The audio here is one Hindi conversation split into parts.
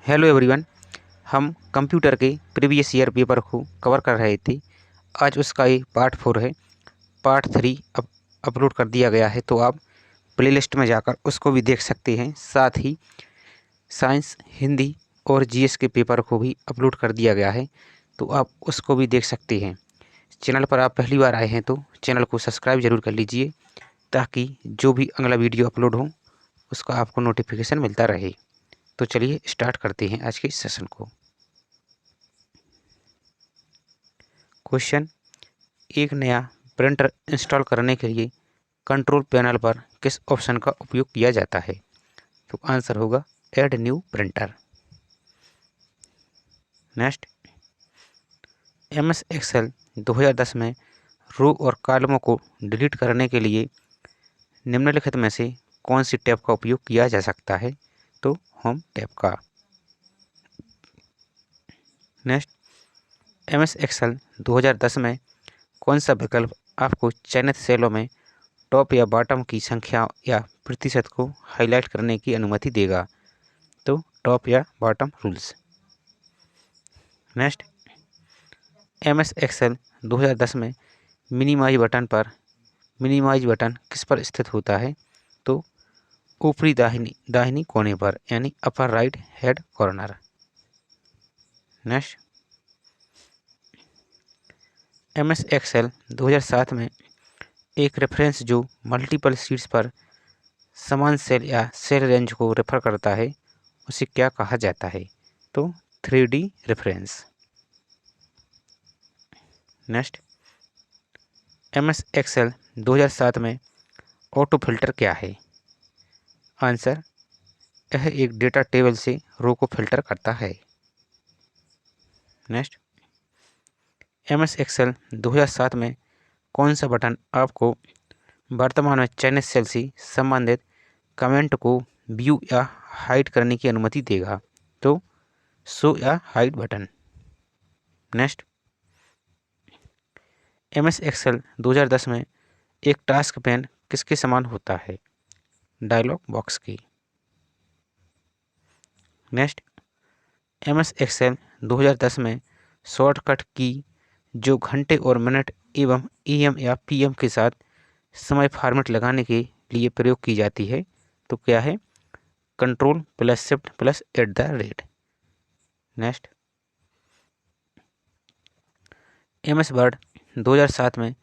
Hello everyone. हम कंप्यूटर के प्रीवियस ईयर पेपर को कवर कर रहे थे। आज उसका ये पार्ट 4 है। पार्ट 3 अब अपलोड कर दिया गया है, तो आप प्लेलिस्ट में जाकर उसको भी देख सकते हैं। साथ ही साइंस, हिंदी और जीएस के पेपर को भी अपलोड कर दिया गया है, तो आप उसको भी देख सकते हैं। चैनल पर आप पहली बार आए हैं तो चैनल को सब्सक्राइब ज़रूर कर लीजिए, ताकि जो भी अगला वीडियो अपलोड हो उसका आपको नोटिफिकेशन मिलता रहे। तो चलिए स्टार्ट करते हैं आज के सेशन को। क्वेश्चन: एक नया प्रिंटर इंस्टॉल करने के लिए कंट्रोल पैनल पर किस ऑप्शन का उपयोग किया जाता है? तो आंसर होगा add new printer. Next, MS Excel 2010 में रो और कॉलमों को डिलीट करने के लिए निम्नलिखित में से कौन सी टैब का उपयोग किया जा सकता है? तो होम टैब का। नेक्स्ट, एमएस एक्सेल 2010 में कौन सा विकल्प आपको चयनित सेलों में टॉप या बॉटम की संख्या या प्रतिशत को हाईलाइट करने की अनुमति देगा? तो टॉप या bottom rules. Next, MS Excel 2010 में मिनिमाइज बटन किस पर स्थित होता है? तो ऊपरी दाहिनी कोने पर, यानी upper right head corner. Next, MS Excel 2007 में एक रेफरेंस जो मल्टीपल शीट्स पर समान सेल या सेल रेंज को रेफर करता है, उसे क्या कहा जाता है? तो 3D reference. Next, MS Excel 2007 में ऑटो फिल्टर क्या है? आंसर: यह एक डेटा टेबल से रो को फिल्टर करता है। नेक्स्ट, एमएस एक्सेल 2007 में कौन सा बटन आपको वर्तमान में चयनित सेल से संबंधित कमेंट को व्यू या हाइड करने की अनुमति देगा? तो शो या hide button. Next, MS Excel 2010 में एक टास्क पैन किसके समान होता है? डायलॉग बॉक्स की। नेक्स्ट, एमएस एक्सेल 2010 में शॉर्टकट की जो घंटे और मिनट एवं एएम या पीएम के साथ समय फॉर्मेट लगाने के लिए प्रयोग की जाती है, तो क्या है? Control plus shift plus @। Next, MS word 2007 में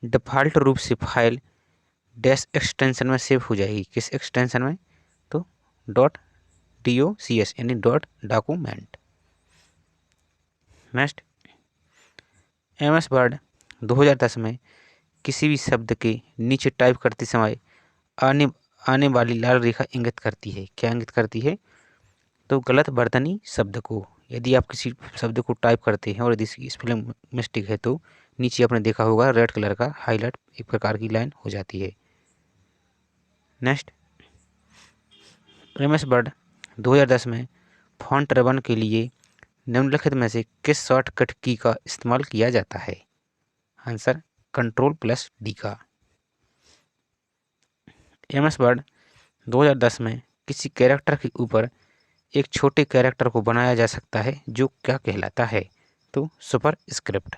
डिफ़ॉल्ट रूप से फाइल डैश एक्सटेंशन में सेव हो जाएगी। किस एक्सटेंशन में? तो .docs यानी .डॉक्यूमेंट। नेक्स्ट, एमएस वर्ड 2010 में किसी भी शब्द के नीचे टाइप करते समय आने आने वाली लाल रेखा इंगित करती है। क्या इंगित करती है? तो गलत वर्तनी शब्द को। यदि आप किसी शब्द को टाइप करते हैं और यदि स्पेलिंग मिस्टेक है, तो नीचे आपने देखा होगा रेड कलर का हाईलाइट एक प्रकार की लाइन हो जाती है। नेक्स्ट, एमएस वर्ड 2010 में फॉन्ट रिबन के लिए निम्नलिखित में से किस शॉर्टकट की का इस्तेमाल किया जाता है? आंसर: कंट्रोल प्लस डी का। एमएस वर्ड 2010 में किसी कैरेक्टर के ऊपर एक छोटे कैरेक्टर को बनाया जा सकता है, जो क्या कहलाता है? तो super script.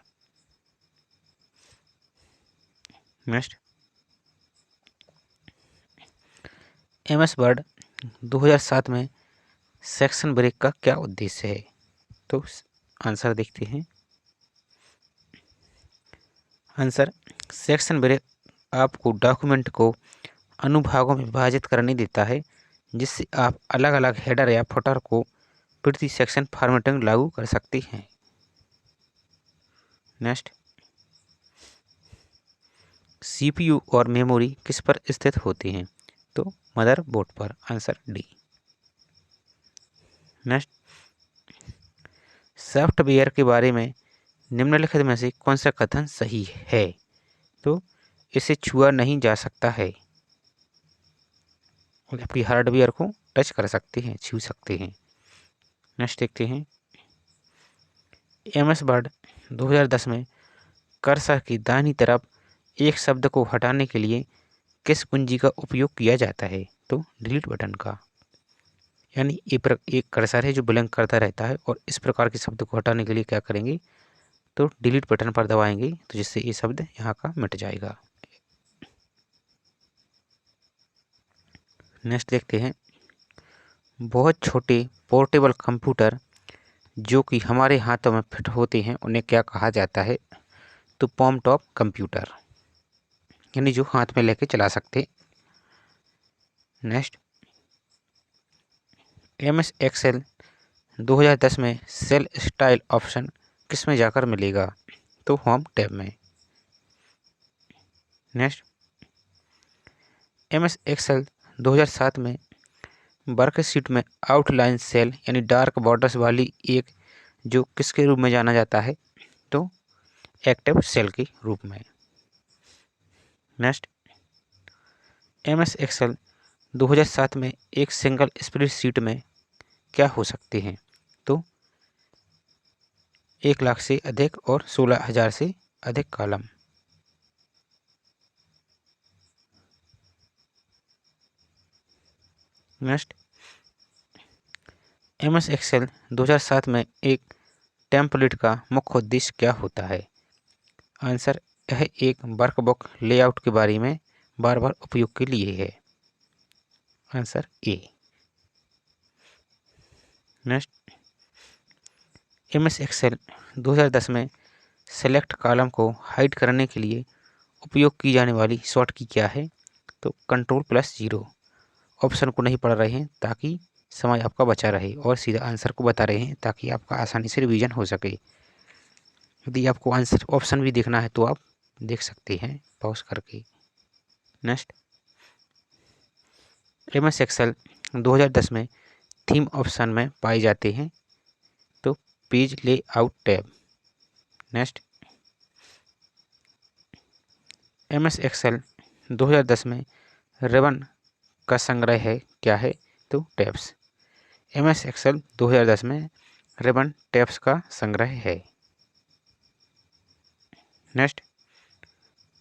Next, MS word 2007 में सेक्शन ब्रेक का क्या उद्देश्य है? तो आंसर देखते हैं। आंसर: सेक्शन ब्रेक आपको डॉक्यूमेंट को अनुभागों में विभाजित करने देता है, जिससे आप अलग अलग हेडर या फुटर को प्रति सेक्शन फॉर्मेटिंग लागू कर सकते हैं। नेक्स्ट, सीपीयू और मेमोरी किस पर स्थित होते हैं? तो मदरबोर्ड पर। Answer D. नेक्स्ट, सॉफ्टवेयर के बारे में निम्नलिखित में से कौन सा कथन सही है? तो इसे छुआ नहीं जा सकता है। आपकी हार्डवेयर को टच कर सकते हैं, छू सकते हैं। नेक्स्ट देखते हैं, एमएस वर्ड 2010 में कर्सर की दाहिनी तरफ एक शब्द को हटाने के लिए किस कुंजी का उपयोग किया जाता है? तो डिलीट बटन का। यानी एक कर्सर है जो ब्लैंक करता रहता है, और इस प्रकार के शब्द को हटाने के लिए क्या करेंगे, तो डिलीट बटन पर दबाएंगे, तो जिससे ये शब्द यहाँ का मिट जाएगा। नेक्स्ट देखते हैं, बहुत छोटे पोर्टेबल कंप्यूटर जो कि हमारे हाथों में फिट होते हैं उन्हें क्या कहा जाता है, तो पॉम टॉप कंप्यूटर, यानी जो हाथ में लेके चला सकते। नेक्स्ट, MS एक्सेल 2010 में सेल स्टाइल ऑप्शन किस में जाकर मिलेगा, तो होम टैब में। नेक्स्ट, MS एक्सेल 2007 में वर्कशीट में आउटलाइन सेल यानी डार्क बॉर्डर्स वाली एक जो किसके रूप में जाना जाता है, तो एक्टिव सेल के रूप में। नेक्स्ट, MS एक्सेल 2007 में एक सिंगल स्प्रेडशीट में क्या हो सकते हैं, तो 1 लाख से अधिक और 16,000 से अधिक कॉलम। नेक्स्ट, MS एक्सेल 2007 में एक टेम्पलेट का मुख्य उद्देश्य क्या होता है, आंसर, यह एक वर्कबुक लेआउट के बारे में बार बार उपयोग के लिए है, answer A. Next, MS Excel 2010 में सेलेक्ट कॉलम को हाइड करने के लिए उपयोग की जाने वाली शॉर्ट की क्या है, तो Ctrl+0। ऑप्शन को नहीं पढ़ रहे हैं ताकि समय आपका बचा रहे, और सीधा आंसर को बता रहे हैं ताकि आपका आसानी से रिवीजन हो सके। यदि आपको आंसर ऑप्शन भी देखना है तो आप देख सकते हैं पॉज करके। नेक्स्ट, MS एक्सेल 2010 में थीम ऑप्शन में पाए जाते हैं, तो page layout tab. Next, MS Excel 2010 में रिबन का संग्रह है क्या है, तो टैब्स। MS एक्सेल 2010 में रिबन टैब्स का संग्रह है। नेक्स्ट,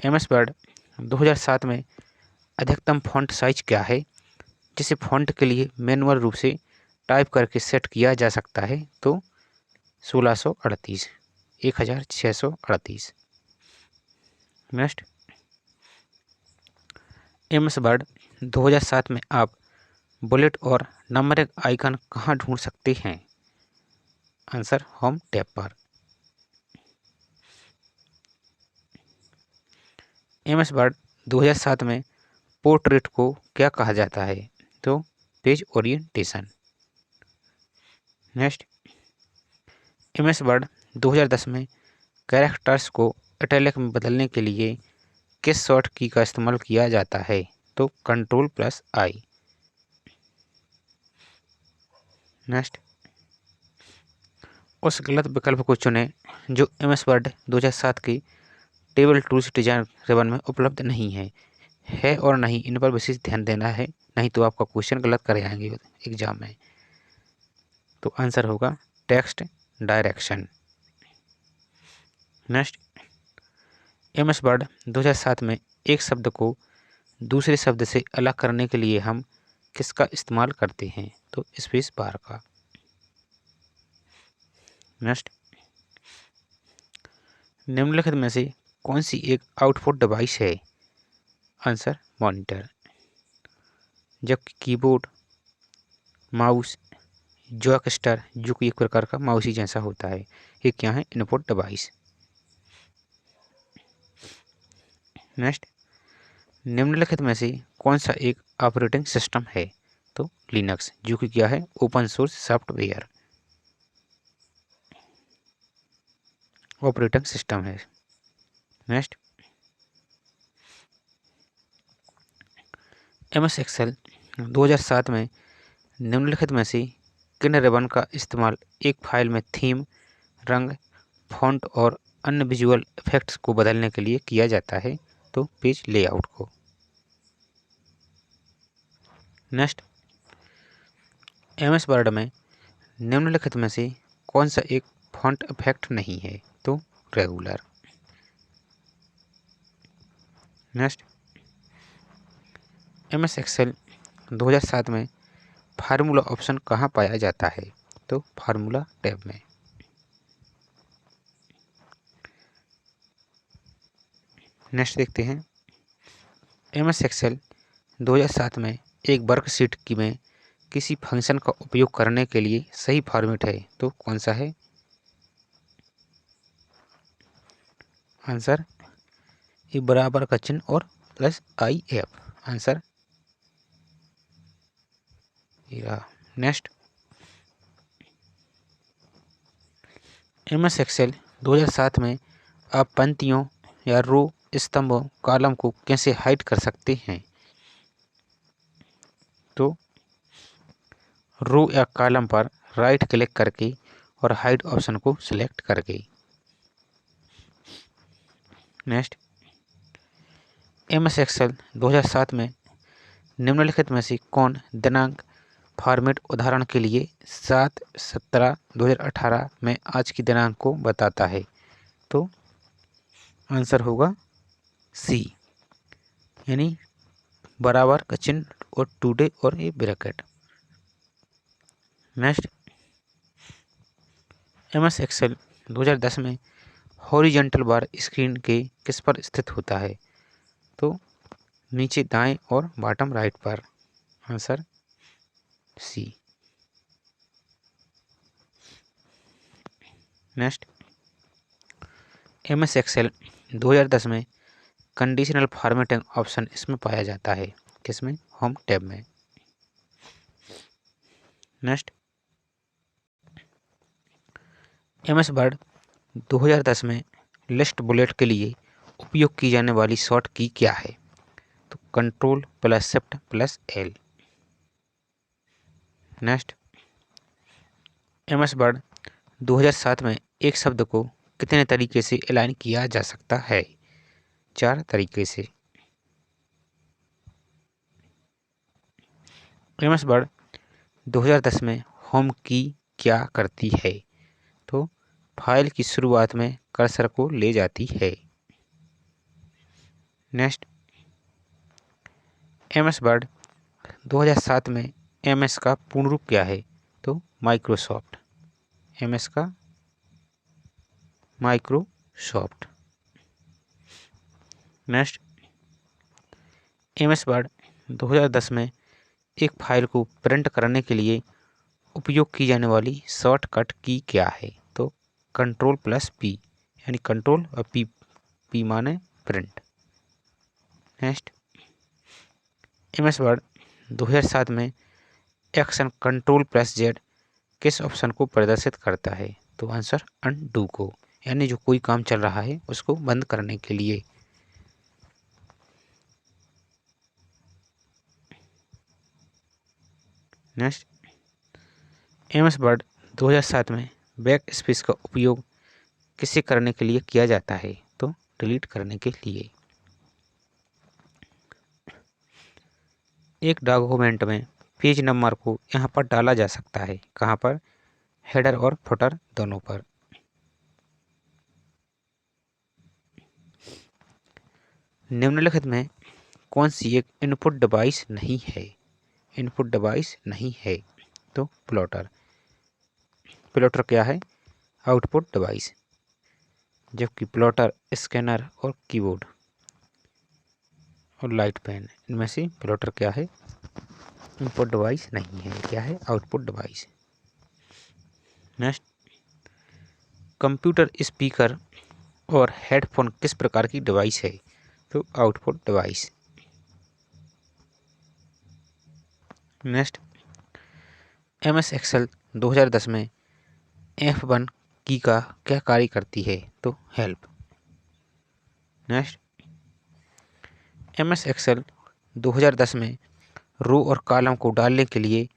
MS वर्ड 2007 में अधिकतम फॉन्ट साइज क्या है जिसे फॉन्ट के लिए मैनुअल रूप से टाइप करके सेट किया जा सकता है, तो 1638, 1638। नेक्स्ट, MS वर्ड 2007 में आप बुलेट और नंबरिंग आइकन कहाँ ढूंढ सकते हैं, आंसर, होम टैब पर। MS वर्ड 2007 में पोर्ट्रेट को क्या कहा जाता है, तो page orientation. Next, MS word 2010 में कैरेक्टर्स को इटैलिक में बदलने के लिए किस शॉर्ट की का इस्तेमाल किया जाता है, तो Ctrl+I। नेक्स्ट, उस गलत विकल्प को चुनें जो MS वर्ड 2007 की टेबल टूल्स डिजाइन रिबन में उपलब्ध नहीं है और नहीं, इन पर विशेष ध्यान देना है, नहीं तो आपका क्वेश्चन गलत कर आएंगे एग्जाम में। तो आंसर होगा text direction. Next, MS word 2007 में एक शब्द को दूसरे शब्द से अलग करने के लिए हम किसका इस्तेमाल करते हैं, तो स्पेस बार का। नेक्स्ट, निम्नलिखित में से कौन सी एक आउटपुट डिवाइस है, आंसर, मॉनिटर। जबकि कीबोर्ड, माउस, जॉयस्टिक जो कि एक प्रकार का माउस ही जैसा होता है, ये क्या है, इनपुट डिवाइस। नेक्स्ट, निम्नलिखित में से कौन सा एक ऑपरेटिंग सिस्टम है, तो लिनक्स जो कि क्या है, open source software operating system है। नेक्स्ट, MS एक्सेल 2007 में निम्नलिखित में से किन रिबन का इस्तेमाल एक फाइल में थीम, रंग, फॉन्ट और अन्य विजुअल इफेक्ट्स को बदलने के लिए किया जाता है, तो पेज लेआउट को। नेक्स्ट, MS वर्ड में निम्नलिखित में से कौन सा एक फॉन्ट इफेक्ट नहीं है, तो रेगुलर। नेक्स्ट, MS एक्सेल 2007 में फार्मूला ऑप्शन कहाँ पाया जाता है? तो फार्मूला टैब में। नेक्स्ट देखते हैं, MS एक्सेल 2007 में एक वर्कशीट की में किसी फंक्शन का उपयोग करने के लिए सही फॉर्मेट है तो कौन सा है? आंसर ए बराबर का चिन्ह और plus IF। Answer next, MS Excel 2007 में आप पंक्तियों या रो, स्तंभों, कॉलम को कैसे हाइड कर सकते हैं? तो रो या कॉलम पर राइट क्लिक करके और हाइड ऑप्शन को सिलेक्ट करके। नेक्स्ट, MS एक्सेल 2007 में निम्नलिखित में से कौन दिनांक फॉर्मेट उदाहरण के लिए 7/17/2018 में आज की दिनांक को बताता है? तो आंसर होगा सी, यानी बराबर का चिन्ह और टुडे और A bracket. Next, MS Excel 2010 में हॉरिजॉन्टल बार स्क्रीन के किस पर स्थित होता है? तो नीचे दाएं और बॉटम राइट पर। Answer C. Next, MS Excel 2010 में कंडीशनल फॉर्मेटिंग ऑप्शन इसमें पाया जाता है किसमें? होम टैब में। नेक्स्ट, MS वर्ड 2010 में लिस्ट बुलेट के लिए उपयोग की जाने वाली शॉर्ट की क्या है? तो control plus shift plus L। Next, MS word 2007 में एक शब्द को कितने तरीके से अलाइन किया जा सकता है? 4 तरीके से। MS वर्ड 2010 में होम की क्या करती है? तो फाइल की शुरुआत में कर्सर को ले जाती है। नेक्स्ट, MS वर्ड 2007 में MS का पूर्ण रूप क्या है? तो माइक्रोसॉफ्ट। MS का माइक्रोसॉफ्ट। नेक्स्ट, MS वर्ड 2010 में एक फाइल को प्रिंट करने के लिए उपयोग की जाने वाली शॉर्टकट की क्या है? तो कंट्रोल प्लस P, यानी कंट्रोल और P माने प्रिंट। नेक्स्ट, MS वर्ड 2007 में एक्शन कंट्रोल प्लस Z किस ऑप्शन को प्रदर्शित करता है? तो आंसर अनडू को, यानी जो कोई काम चल रहा है उसको बंद करने के लिए। नेक्स्ट, MS वर्ड 2007 में बैक स्पेस का उपयोग किसे करने के लिए किया जाता है? तो डिलीट करने के लिए। एक डॉक्यूमेंट में पेज नंबर को यहाँ पर डाला जा सकता है, कहाँ पर? हेडर और फुटर दोनों पर। निम्नलिखित में कौन सी एक इनपुट डिवाइस नहीं है? इनपुट डिवाइस नहीं है तो प्लॉटर। प्लॉटर क्या है? Output device. जबकि प्लॉटर स्कैनर और कीबोर्ड और लाइट पेन, इनमें से प्लॉटर क्या है? इनपुट डिवाइस नहीं है। क्या है? Output device. Next, computer speaker और हेडफोन किस प्रकार की डिवाइस है? तो output device. Next, MS Excel 2010 में F1 की का क्या कार्य करती है? तो हेल्प। नेक्स्ट, MS एक्सेल 2010 में रो और कॉलम को डालने के लिए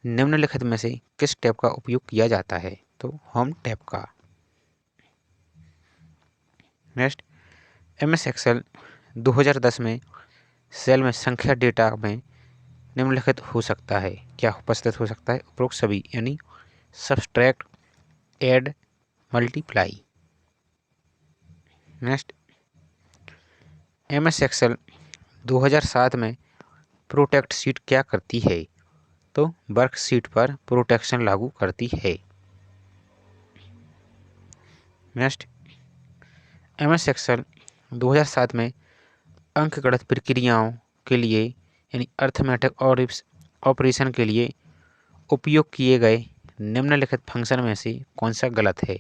निम्नलिखित में से किस टैब का उपयोग किया जाता है? तो होम टैब का। नेक्स्ट, MS एक्सेल 2010 में सेल में संख्या डेटा में निम्नलिखित हो सकता है, क्या उपस्थित हो सकता है? उपरोक्त सभी, यानी subtract, add, multiply. Next, MS Excel 2007 में प्रोटेक्ट शीट क्या करती है? तो वर्कशीट पर प्रोटेक्शन लागू करती है। नेक्स्ट, MS एक्सेल 2007 में अंकगणित प्रक्रियाओं के लिए यानी अर्थमेटिक और ऑपरेशन के लिए उपयोग किए गए निम्नलिखित फंक्शन में से कौन सा गलत है?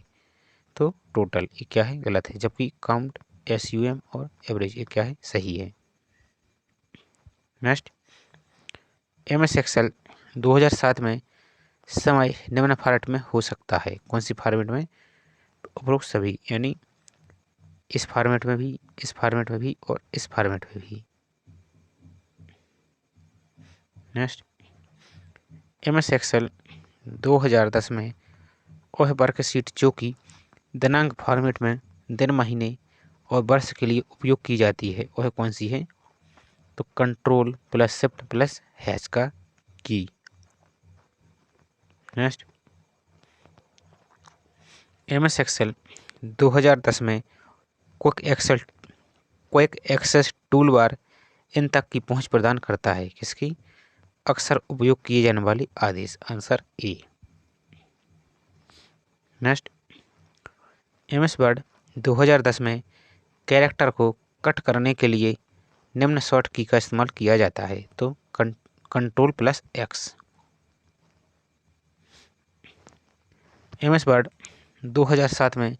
तो टोटल ये क्या है? गलत है। जबकि काउंट, SUM और एवरेज ये क्या है? सही है। नेक्स्ट, MS एक्सेल 2007 में समय निम्न फॉर्मेट में हो सकता है। कौन सी फॉर्मेट में? उपरोक्त सभी, यानी इस फॉर्मेट में भी, इस फॉर्मेट में भी और इस फॉर्मेट में भी। नेक्स्ट, MS एक्सेल 2010 में वह वर्कशीट जो कि दिनांक फॉर्मेट में दिन, महीने और वर्ष के लिए उपयोग की जाती है वह कौन सी है? तो Ctrl+Shift+H का की। नेक्स्ट, MS एक्सेल 2010 में क्विक एक्सेस टूल बार इन तक की पहुंच प्रदान करता है। किसकी? अक्सर उपयोग किए जाने वाले आदेश। Answer A. Next, MS word 2010 में कैरेक्टर को कट करने के लिए निम्न शॉर्ट की का इस्तेमाल किया जाता है। तो Ctrl+X। MS वर्ड 2007 में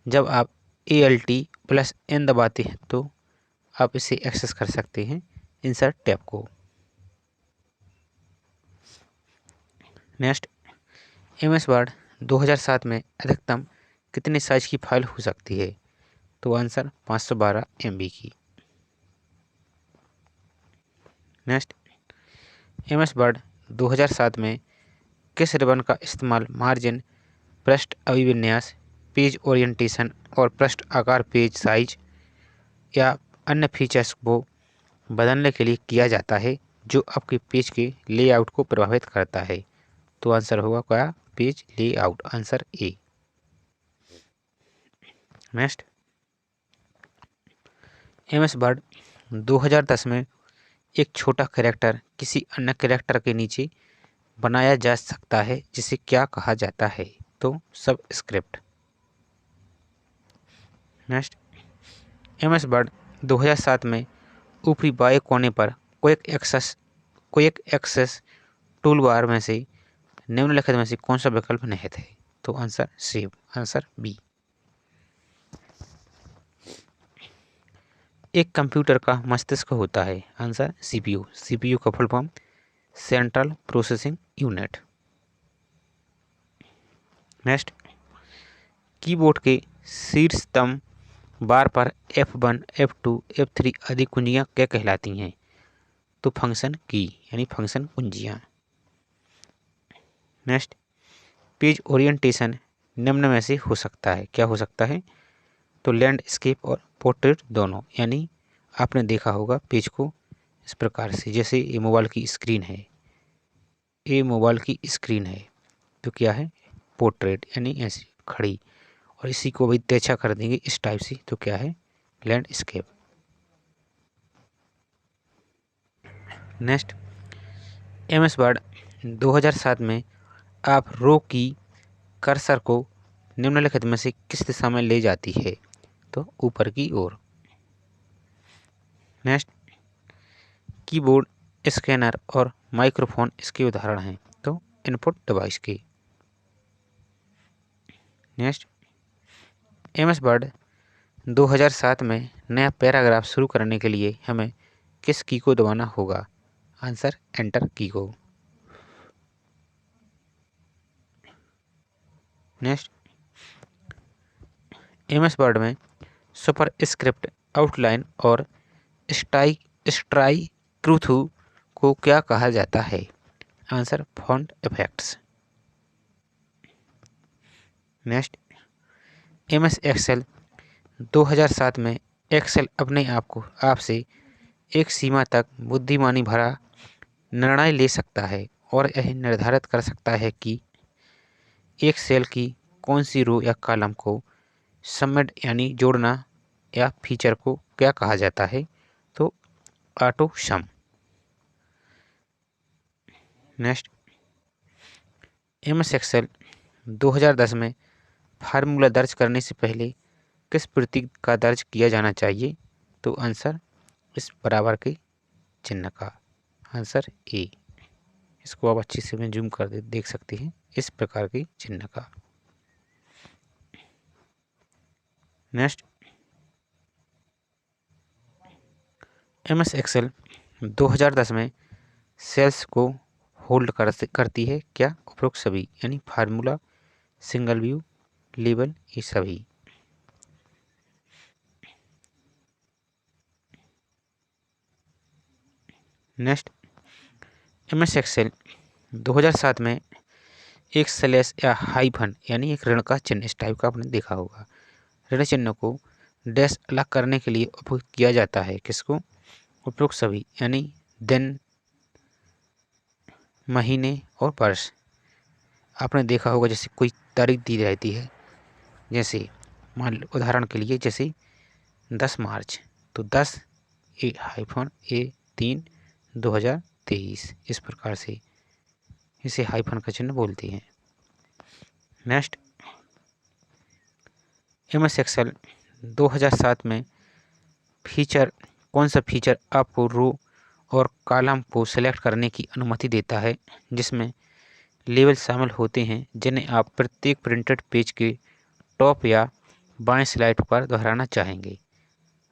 जब आप ALT+N दबाते हैं तो आप इसे एक्सेस कर सकते हैं इंसर्ट टैब को। नेक्स्ट, MS वर्ड 2007 में अधिकतम कितने साइज की फाइल हो सकती है? तो आंसर 512 MB की। नेक्स्ट, MS वर्ड 2007 में किस रिबन का इस्तेमाल मार्जिन, पृष्ठ अभिविन्यास, पेज ओरिएंटेशन और पृष्ठ आकार, पेज साइज या अन्य फीचर्स को बदलने के लिए किया जाता है जो आपके पेज के लेआउट को प्रभावित करता है? तो आंसर होगा क्या? Page layout. Answer A. Next, MS word 2010 में एक छोटा कैरेक्टर किसी अन्य कैरेक्टर के नीचे बनाया जा सकता है जिसे क्या कहा जाता है? तो सबस्क्रिप्ट। नेक्स्ट, MS वर्ड 2007 में ऊपरी बाएं कोने पर क्विक एक्सेस टूल बार में से निम्नलिखित में से कौन सा विकल्प निहित है? तो आंसर सेव। Answer B. एक कंप्यूटर का मस्तिष्क होता है। Answer CPU। CPU का full form central processing unit. Next, keyboard के शीर्षतम बार पर F1, F2, F3 आदि कुंजियां क्या कहलाती हैं? तो फंक्शन की यानी फंक्शन कुंजियां। नेक्स्ट, पेज ओरिएंटेशन निम्न में से हो सकता है। क्या हो सकता है? तो लैंडस्केप और पोर्ट्रेट दोनों, यानी आपने देखा होगा पेज को इस प्रकार से, जैसे ये मोबाइल की स्क्रीन है, ये मोबाइल की स्क्रीन है तो क्या है? पोर्ट्रेट, यानी ऐसी खड़ी, और इसी को भी तिरछा कर देंगे इस टाइप से तो क्या है? लैंडस्केप। नेक्स्ट, MS वर्ड 2007 में आप रो की कर्सर को निम्नलिखित में से किस दिशा में ले जाती है? तो ऊपर की ओर। नेक्स्ट, कीबोर्ड, स्कैनर और माइक्रोफोन इसके उदाहरण हैं। तो इनपुट डिवाइस के। नेक्स्ट, MS वर्ड 2007 में नया पैराग्राफ शुरू करने के लिए हमें किस की को दबाना होगा? आंसर एंटर की को। नेक्स्ट, MS वर्ड में सुपर स्क्रिप्ट, आउटलाइन और स्ट्राई क्रूथू को क्या कहा जाता है? Answer font effects. Next, MS Excel 2007 में एक्सेल अपने आप से एक सीमा तक बुद्धिमानी भरा निर्णय ले सकता है और यह निर्धारित कर सकता है कि एक सेल की कौन सी रो या कॉलम को सबमिट यानी जोड़ना या फीचर को क्या कहा जाता है? तो auto sum. Next, MS Excel 2010 में फार्मूला दर्ज करने से पहले किस प्रतीक का दर्ज किया जाना चाहिए? तो आंसर इस बराबर के चिन्ह का, आंसर ए। इसको आप अच्छी से में जूम कर देख सकते हैं, इस प्रकार के चिन्ह का। नेक्स्ट, MS एक्सेल 2010 में सेल्स को होल्ड करती है क्या? उपरोक्त सभी, यानी फार्मूला, सिंगल व्यू, लेबल, ये सभी। नेक्स्ट, MS एक्सेल 2007 में एक स्लैश या हाइफन यानी एक ऋण का चिन्ह, इस टाइप का आपने देखा होगा। ऋण चिन्ह को डैश अलग करने के लिए उपयोग किया जाता है, किसको? उपरोक्त सभी, यानी दिन, महीने और वर्ष। आपने देखा होगा जैसे कोई तारीख दी रहती है, जैसे मान लो उदाहरण के लिए जैसे 10 मार्च, तो 10 ए हाइफन A3 2023, इस प्रकार से इसे हाइफन का चिन्ह बोलते हैं। नेक्स्ट, MS एक्सेल 2007 में फीचर, कौन सा फीचर आपको रो और कॉलम को सेलेक्ट करने की अनुमति देता है, जिसमें लेबल शामिल होते हैं जिन्हें आप प्रत्येक प्रिंटेड पेज के टॉप या बाएं स्लाइड पर दोहराना चाहेंगे?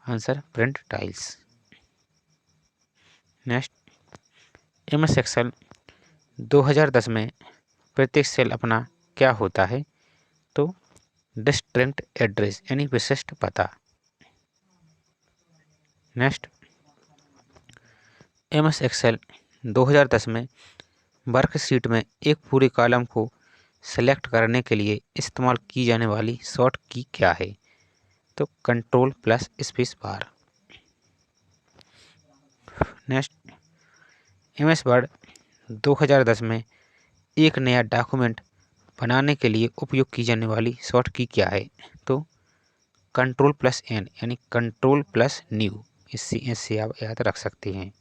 Answer print titles. Next, MS Excel 2010 में प्रत्येक सेल अपना क्या होता है? तो डिस्टिंक्ट एड्रेस यानी विशिष्ट पता। नेक्स्ट, MS एक्सेल 2010 में वर्कशीट में एक पूरे कॉलम को सेलेक्ट करने के लिए इस्तेमाल की जाने वाली शॉर्ट की क्या है? तो control plus space bar. Next, MS word 2010 में एक नया डॉक्यूमेंट बनाने के लिए उपयोग की जाने वाली शॉर्ट की क्या है? तो कंट्रोल प्लस N यानी कंट्रोल प्लस न्यू, इससे आप याद रख सकते हैं।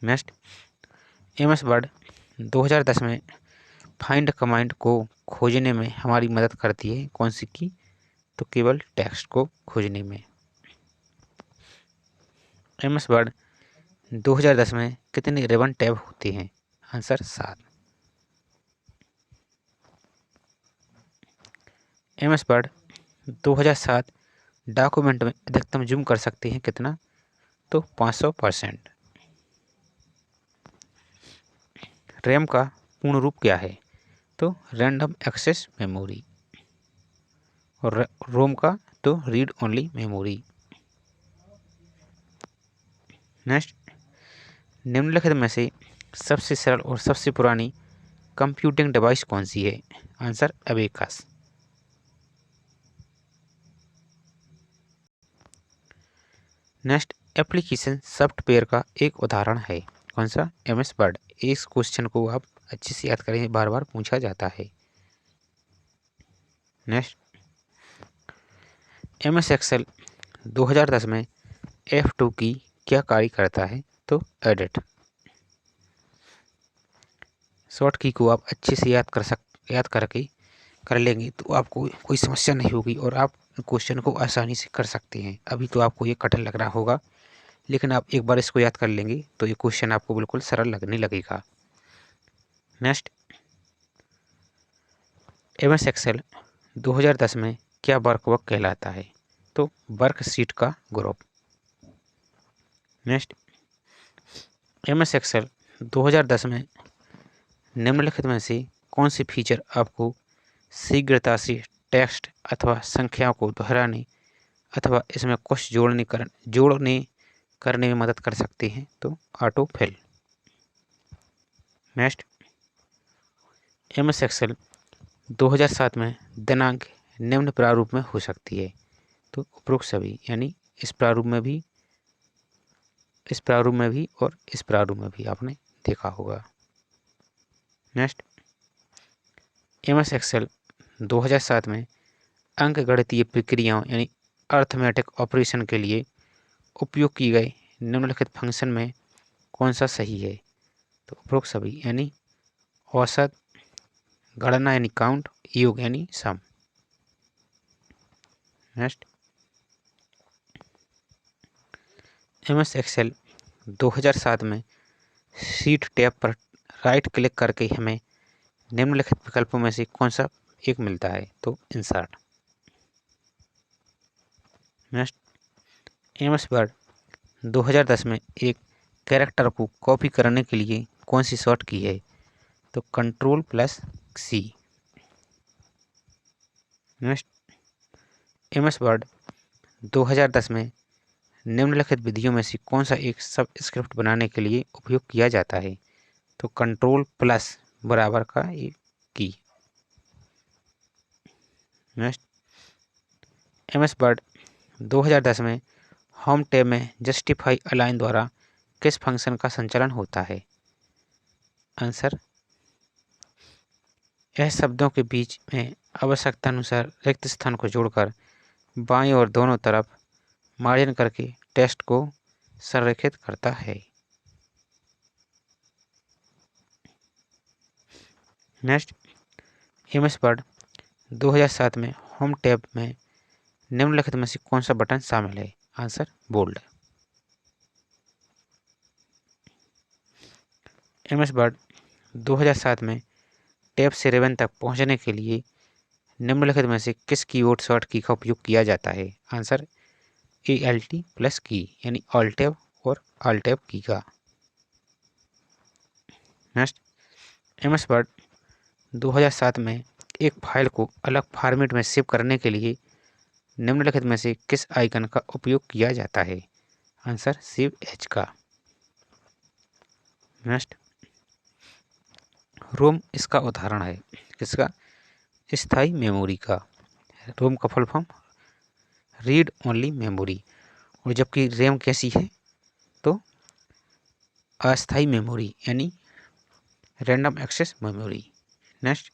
नेक्स्ट, MS वर्ड 2010 में फाइंड कमांड को खोजने में हमारी मदद करती है, कौन सी की? तो केवल टेक्स्ट को खोजने में। MS वर्ड 2010 में कितने रिबन टैब होते हैं? आंसर 7। MS वर्ड 2007 डॉक्यूमेंट में अधिकतम जूम कर सकते हैं कितना? तो 500%। रैम का पूर्ण रूप क्या है? तो रैंडम एक्सेस मेमोरी। और रोम का तो रीड ओनली मेमोरी। नेक्स्ट, निम्नलिखित में से सबसे सरल और सबसे पुरानी कंप्यूटिंग डिवाइस कौन सी है? Answer abacus. Next, application software का एक उदाहरण है, कौन सा? MS word. इस क्वेश्चन को आप अच्छे से याद करें, बार बार पूछा जाता है। नेक्स्ट, MS एक्सेल 2010 में F2 की क्या कार्य करता है? तो एडिट। शॉर्ट की को आप अच्छे से याद करके कर लेंगे तो आपको कोई समस्या नहीं होगी और आप क्वेश्चन को आसानी से कर सकते हैं। अभी तो आपको ये कठिन लग रहा होगा, लेकिन आप एक बार इसको याद कर लेंगे तो ये क्वेश्चन आपको बिल्कुल सरल लगने लगेगा। नेक्स्ट, MS एक्सेल 2010 में क्या वर्कबुक कहलाता है? तो वर्कशीट का ग्रुप। नेक्स्ट, MS एक्सेल 2010 में निम्नलिखित में से कौन सी फीचर आपको शीघ्रता से टेक्स्ट अथवा संख्याओं को दोहराने अथवा इसमें कुछ जोड़ने करने में मदद कर सकते हैं? तो auto fill. Next, MS Excel 2007 में दिनांक निम्न प्रारूप में हो सकती है, तो उपरोक्त सभी, यानी इस प्रारूप में भी, इस प्रारूप में भी और इस प्रारूप में भी आपने देखा होगा। नेक्स्ट, MS एक्सेल 2007 में अंकगणितीय प्रक्रियाओं यानी अर्थमेटिक ऑपरेशन के लिए उपयोग की गए निम्नलिखित फंक्शन में कौन सा सही है? तो उपरोक्त सभी, यानी औसत, गणना यानी काउंट, योग यानी सम। नेक्स्ट, MS एक्सेल 2007 में शीट टैब पर राइट क्लिक करके हमें निम्नलिखित विकल्पों में से कौन सा एक मिलता है? तो इंसर्ट। नेक्स्ट, MS वर्ड 2010 में एक कैरेक्टर को कॉपी करने के लिए कौन सी शॉर्ट की है? तो Ctrl+C। नेक्स्ट, MS वर्ड 2010 में निम्नलिखित विधियों में से कौन सा एक सब स्क्रिप्ट बनाने के लिए उपयोग किया जाता है? तो Ctrl+ बराबर का एक की। नेक्स्ट, MS वर्ड 2010 में होम टैब में जस्टिफाई अलाइन द्वारा किस फंक्शन का संचालन होता है? आंसर, यह शब्दों के बीच में आवश्यकतानुसार रिक्त स्थान को जोड़कर बाईं और दोनों तरफ मार्जिन करके टेक्स्ट को संरेखित करता है। नेक्स्ट, MS वर्ड 2007 में होम टैब में निम्नलिखित में से कौन सा बटन शामिल है? Answer, bold. MS वर्ड 2007 में टैब से रिबन तक पहुंचने के लिए निम्नलिखित में से किस कीबोर्ड शॉर्ट की का उपयोग किया जाता है? आंसर, ALT+ की यानी ऑल टैब और ऑल टैब की का। नेक्स्ट, MS वर्ड 2007 में एक फाइल को अलग फॉर्मेट में सेव करने के लिए निम्नलिखित में से किस आइकन का उपयोग किया जाता है? आंसर, सेव एज का। नेक्स्ट, रोम इसका उदाहरण है। किसका? स्थायी मेमोरी का। रोम का full form read only memory. और जबकि रैम कैसी है? तो अस्थायी मेमोरी यानी random access memory. Next,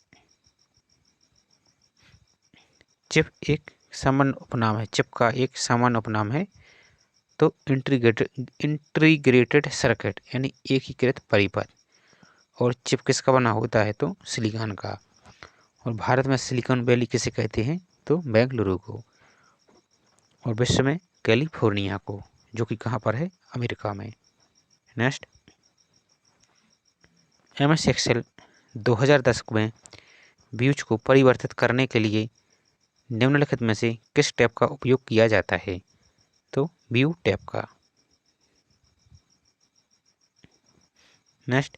chip एक सामान्य उपनाम है। चिप का एक सामान्य उपनाम है तो इंटीग्रेटेड सर्किट यानी एकीकृत परिपथ। और चिप किसका बना होता है? तो सिलिकॉन का। और भारत में सिलिकॉन वैली किसे कहते हैं? तो बेंगलुरु को। और विश्व में कैलिफोर्निया को, जो कि कहाँ पर है? अमेरिका में। नेक्स्ट, MS एक्सेल 2010 में व्यूज को परिवर्तित करने के लिए निम्नलिखित में से किस टैब का उपयोग किया जाता है? तो व्यू टैब का। नेक्स्ट,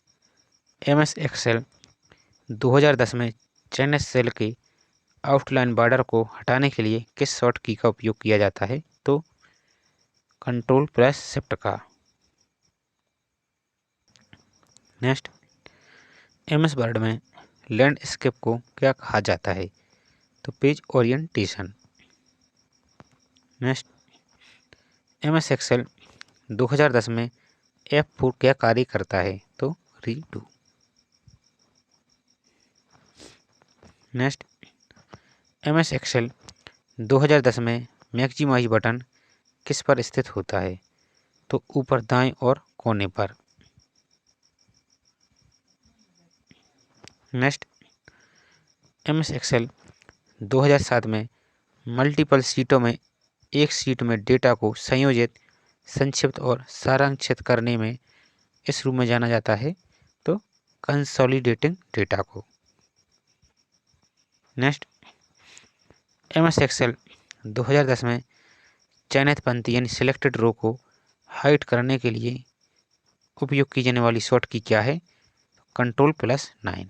MS एक्सेल 2010 में चयनित सेल के आउटलाइन बॉर्डर को हटाने के लिए किस शॉर्ट की का उपयोग किया जाता है? तो Ctrl+Shift का। नेक्स्ट, MS वर्ड में लैंडस्केप को क्या कहा जाता है? तो page orientation. Next, MS Excel 2010 में F4 क्या कार्य करता है? तो रीडू। नेक्स्ट, MS एक्सेल 2010 में मैक्सिमाइज बटन किस पर स्थित होता है? तो ऊपर दाएं और कोने पर। नेक्स्ट, MS एक्सेल 2007 में मल्टीपल शीटों में एक शीट में डेटा को संयोजित, संक्षिप्त और सारांशित करने में इस रूप में जाना जाता है तो कंसोलिडेटिंग डेटा को। नेक्स्ट, MS एक्सेल 2010 में चयनित पंक्ति यानी सिलेक्टेड रो को हाइड करने के लिए उपयोग की जाने वाली शॉर्ट की क्या है? Ctrl+9।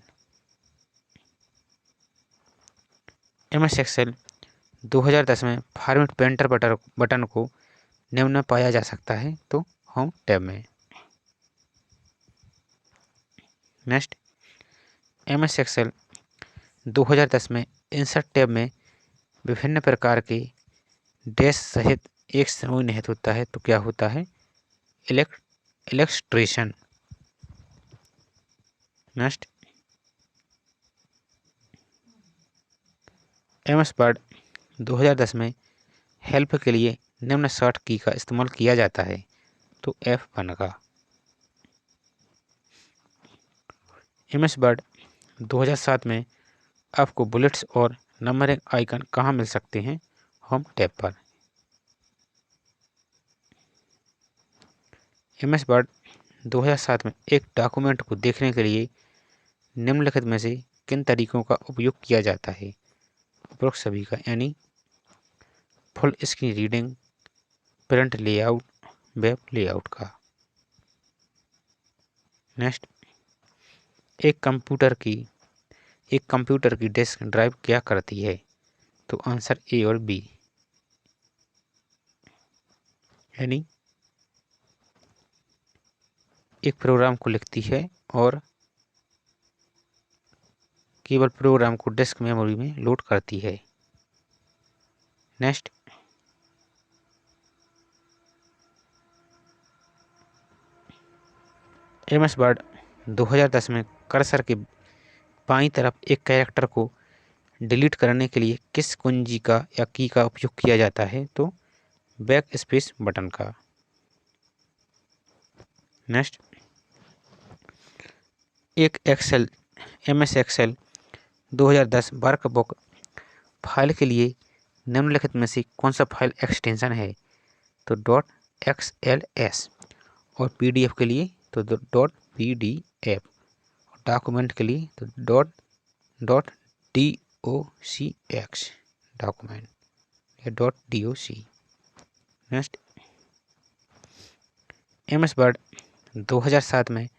MS एक्सेल 2010 में फॉर्मेट पेंटर बटन को निम्न में पाया जा सकता है तो होम टैब में। नेक्स्ट, MS एक्सेल 2010 में इंसर्ट टैब में विभिन्न प्रकार के डैश सहित एक समूह निहित होता है तो क्या होता है? इलस्ट्रेशन। नेक्स्ट, MS वर्ड 2010 में हेल्प के लिए निम्न शॉर्ट की का इस्तेमाल किया जाता है तो F1 का। MS वर्ड 2007 में आपको बुलेट्स और नंबरिंग आइकन कहाँ मिल सकते हैं? होम टैब पर। MS वर्ड 2007 में एक डॉक्यूमेंट को देखने के लिए निम्नलिखित में से किन तरीकों का उपयोग किया जाता है? उपरोक्त सभी का, यानी full screen reading, print layout, web layout का। नेक्स्ट, एक कंप्यूटर की डिस्क ड्राइव क्या करती है? तो आंसर ए और बी, यानी एक प्रोग्राम को लिखती है और केवल प्रोग्राम को डिस्क मेमोरी में लोड करती है। नेक्स्ट, MS वर्ड 2010 में कर्सर के बाईं तरफ एक कैरेक्टर को डिलीट करने के लिए किस कुंजी का या की का उपयोग किया जाता है? तो बैक स्पेस बटन का। नेक्स्ट, एक MS एक्सेल 2010 वर्कबुक फाइल के लिए निम्नलिखित में से कौन सा फाइल एक्सटेंशन है? तो .xls, और PDF के लिए तो .pdf, डॉक्यूमेंट के लिए तो .docx डॉक्यूमेंट या .doc। नेक्स्ट, MS वर्ड 2007 में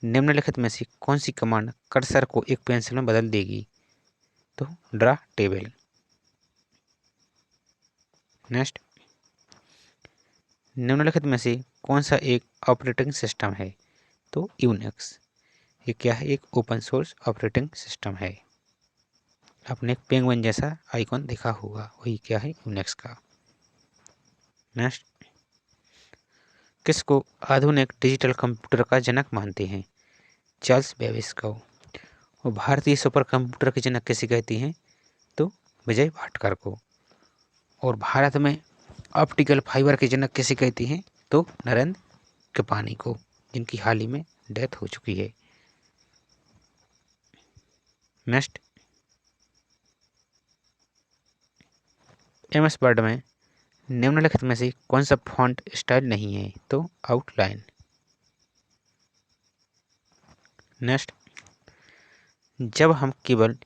निम्नलिखित में से कौन सी कमांड कर्सर को एक पेंसिल में बदल देगी? तो ड्रा टेबल। नेक्स्ट, निम्नलिखित में से कौन सा एक ऑपरेटिंग सिस्टम है? तो यूनिक्स। ये क्या है? एक ओपन सोर्स ऑपरेटिंग सिस्टम है। आपने एक पेंगुइन जैसा आइकॉन देखा होगा, वही क्या है? यूनिक्स का। नेक्स्ट, किसको आधुनिक डिजिटल कंप्यूटर का जनक मानते हैं? चार्ल्स बेबेज को। और भारतीय सुपर कंप्यूटर के जनक किसे कहती हैं? तो विजय भाटकर को। और भारत में ऑप्टिकल फाइबर के जनक किसे कहती हैं? तो नरेंद्र कृपानी को, जिनकी हाल ही में डेथ हो चुकी है। नेक्स्ट, MS वर्ड में निम्नलिखित में से कौन सा फॉन्ट स्टाइल नहीं है? तो आउटलाइन। नेक्स्ट, जब हम केवल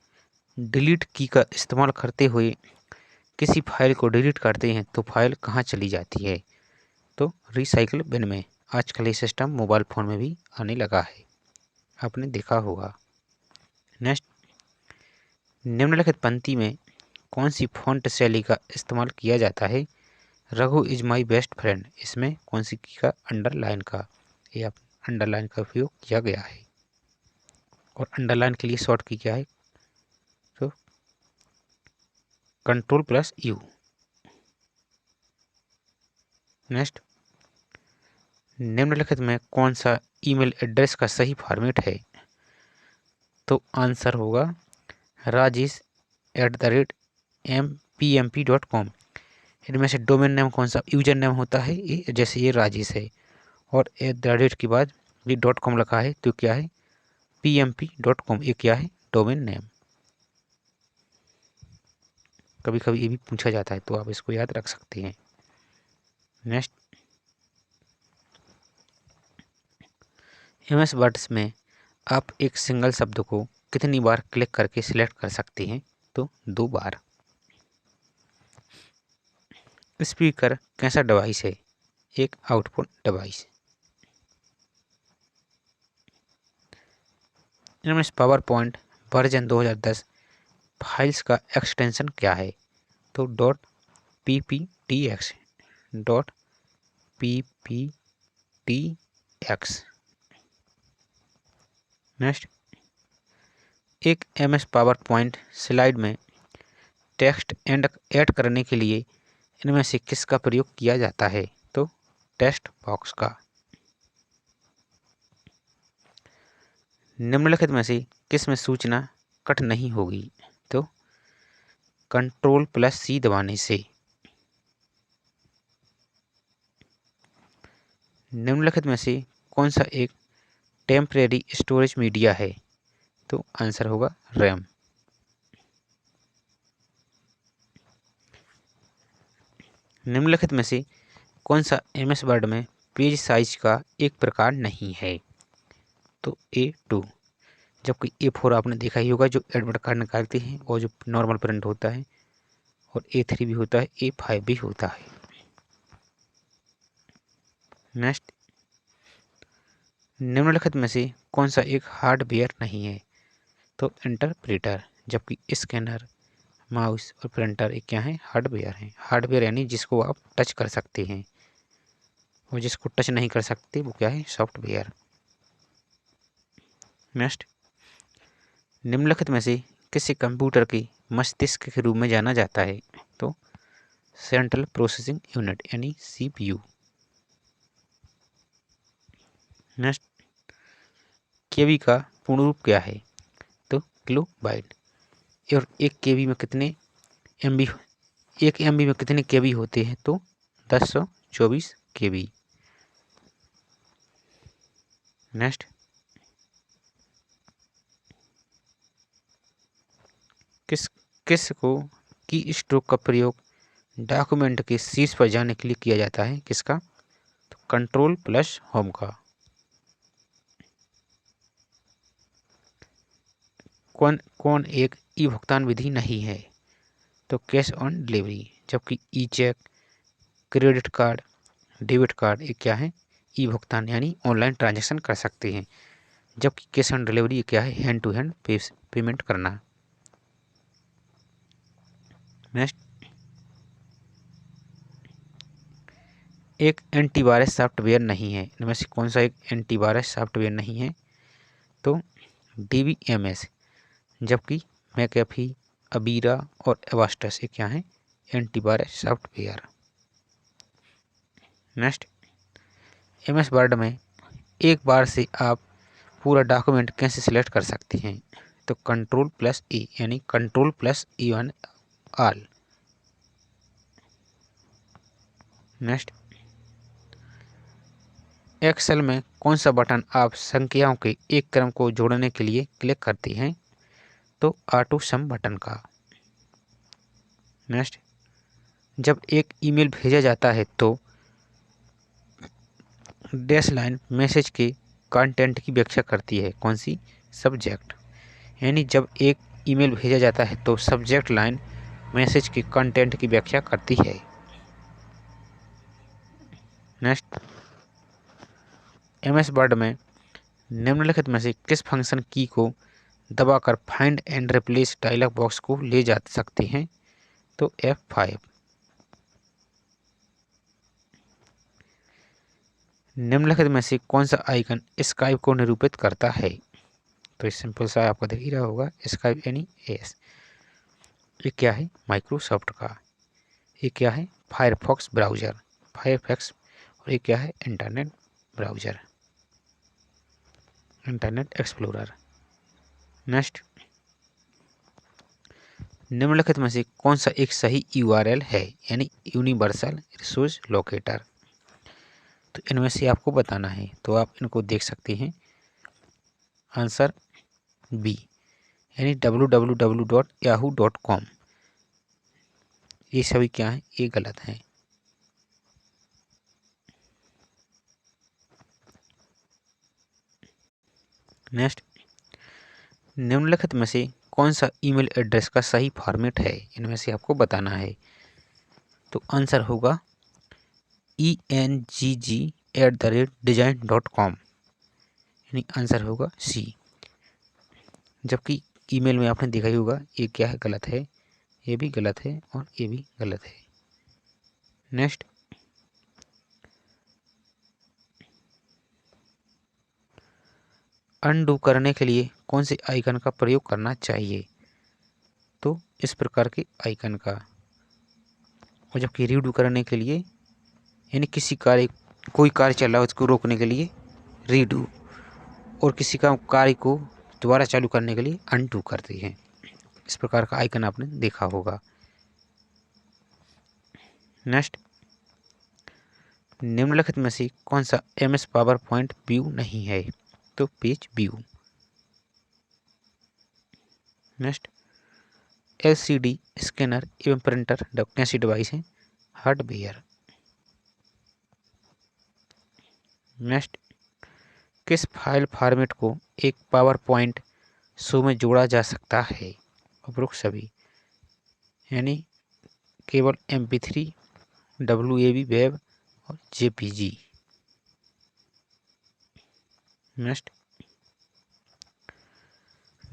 डिलीट की का इस्तेमाल करते हुए किसी फाइल को डिलीट करते हैं तो फाइल कहाँ चली जाती है? तो रिसाइकल बिन में। आजकल ये सिस्टम मोबाइल फ़ोन में भी आने लगा है, आपने देखा होगा। नेक्स्ट, निम्नलिखित पंक्ति में कौन सी फॉन्ट शैली का इस्तेमाल किया जाता है? Raghu is my best friend, इसमें कौन सी की का? अंडरलाइन का। या अंडरलाइन का उपयोग किया गया है। और अंडरलाइन के लिए शॉर्ट की क्या है? तो Ctrl+U। नेक्स्ट, निम्नलिखित में कौन सा ईमेल एड्रेस का सही फॉर्मेट है? तो आंसर होगा rajesh@mpmp.com। इनमें से डोमेन नेम कौन सा यूजर नेम होता है? ये जैसे ये राजेश है और @ के बाद ये .com लिखा है तो क्या है? pmp.com। ये क्या है? Domain name. कभी कभी ये भी पूछा जाता है तो आप इसको याद रख सकते हैं। नेक्स्ट, MS वर्ड्स में आप एक सिंगल शब्द को कितनी बार क्लिक करके सिलेक्ट कर सकते हैं? तो 2 बार। स्पीकर कैसा डिवाइस है? एक output device. MS power point version 2010 files का एक्सटेंशन क्या है? तो .pptx, .pptx। नेक्स्ट, एक MS पावर पॉइंट स्लाइड में टेक्स्ट ऐड करने के लिए इनमें से किसका प्रयोग किया जाता है? तो टेक्स्ट बॉक्स का। निम्नलिखित में से किस में सूचना कट नहीं होगी? तो Ctrl+C दबाने से। निम्नलिखित में से कौन सा एक टेम्परेरी स्टोरेज मीडिया है? तो आंसर होगा रैम। निम्नलिखित में से कौन सा एमएस वर्ड में पेज साइज का एक प्रकार नहीं है? तो A2, जबकि A4 आपने देखा ही होगा जो एडमिट कार्ड निकालते हैं और जो नॉर्मल प्रिंट होता है, और A3 भी होता है, A5 भी होता है। नेक्स्ट, निम्नलिखित में से कौन सा एक हार्डवेयर नहीं है? तो इंटरप्रेटर, जबकि स्कैनर, माउस और प्रिंटर एक क्या है? हार्डवेयर हैं। हार्डवेयर यानी जिसको आप टच कर सकते हैं, और जिसको टच नहीं कर सकते वो क्या है? सॉफ्टवेयर। नेक्स्ट, निम्नलिखित में से किसी कंप्यूटर के मस्तिष्क के रूप में जाना जाता है? तो सेंट्रल प्रोसेसिंग यूनिट यानी CPU। नेक्स्ट, केबी का पूर्ण रूप क्या है? तो किलोबाइट। और एक केबी में कितने MB, एक MB में कितने केबी होते हैं? तो 1024 केबी। नेक्स्ट, किस को की स्ट्रोक का प्रयोग डॉक्यूमेंट के शीर्ष पर जाने के लिए किया जाता है? किसका? तो कंट्रोल प्लस होम का। कौन एक ई भुगतान विधि नहीं है? तो कैश ऑन डिलीवरी, जबकि e cheque, credit card, debit card ये क्या है? ई भुगतान यानी ऑनलाइन ट्रांजैक्शन कर सकते हैं, जबकि कैश ऑन डिलीवरी ये क्या है? हैंड टू हैंड पेमेंट करना। नेक्स्ट, एक एंटीवायरस सॉफ्टवेयर नहीं है, इनमें से कौन सा एक एंटीवायरस सॉफ्टवेयर नहीं है? तो DBMS, जबकि मैकेफी, अबीरा और एवास्टस ये क्या है? Antivirus software. Next, MS Word में एक बार से आप पूरा डॉक्यूमेंट कैसे सिलेक्ट कर सकते हैं? तो कंट्रोल प्लस E यानी control plus E1 all. Next, Excel में कौन सा बटन आप संख्याओं के एक क्रम को जोड़ने के लिए क्लिक करते हैं? तो ऑटो सम बटन का। नेक्स्ट, जब एक ईमेल भेजा जाता है तो डैश लाइन मैसेज के कंटेंट की व्याख्या करती है, कौन सी? सब्जेक्ट। यानी जब एक ईमेल भेजा जाता है तो सब्जेक्ट लाइन मैसेज के कंटेंट की व्याख्या करती है। नेक्स्ट, MS वर्ड में निम्नलिखित में से किस फंक्शन की को दबाकर find and replace dialog box को ले जा सकते हैं? तो F5। निम्नलिखित में से कौन सा आइकन स्काइप को निरूपित करता है? तो सिंपल सा आपको दिख ही रहा होगा, स्काइप यानी एस। ये क्या है? माइक्रोसॉफ्ट का। ये क्या है? Firefox browser, Firefox. और ये क्या है? Internet browser, internet explorer. Next, निम्नलिखित में से कौन सा एक सही URL है यानी यूनिवर्सल रिसोर्स लोकेटर? तो इनमें से आपको बताना है, तो आप इनको देख सकते हैं। आंसर B यानी www.yahoo.com। ये सभी क्या हैं? ये गलत हैं। नेक्स्ट, निम्नलिखित में से कौन सा ईमेल एड्रेस का सही फॉर्मेट है? इनमें से आपको बताना है। तो आंसर होगा engg@design.com, यानी आंसर होगा C। जबकि ईमेल में आपने देखा ही होगा ये क्या है? गलत है, ये भी गलत है और ये भी गलत है। नेक्स्ट, अनडू करने के लिए कौन से आइकन का प्रयोग करना चाहिए? तो इस प्रकार के आइकन का। और जबकि रीडू करने के लिए यानी कोई कार्य चल रहा है उसको रोकने के लिए रीडू, और किसी का कार्य को दोबारा चालू करने के लिए अनडू करते हैं। इस प्रकार का आइकन आपने देखा होगा। नेक्स्ट, निम्नलिखित में से कौन सा MS पावर पॉइंट व्यू नहीं है? तो page view. Next LCD scanner एवं प्रिंटर कैसी डिवाइस है? हार्डवेयर। नेक्स्ट किस फाइल फॉर्मेट को एक पावर पॉइंट शो में जोड़ा जा सकता है? उपरोक्त सभी, यानी केवल MP3, WAV वेब और JPG। नेक्स्ट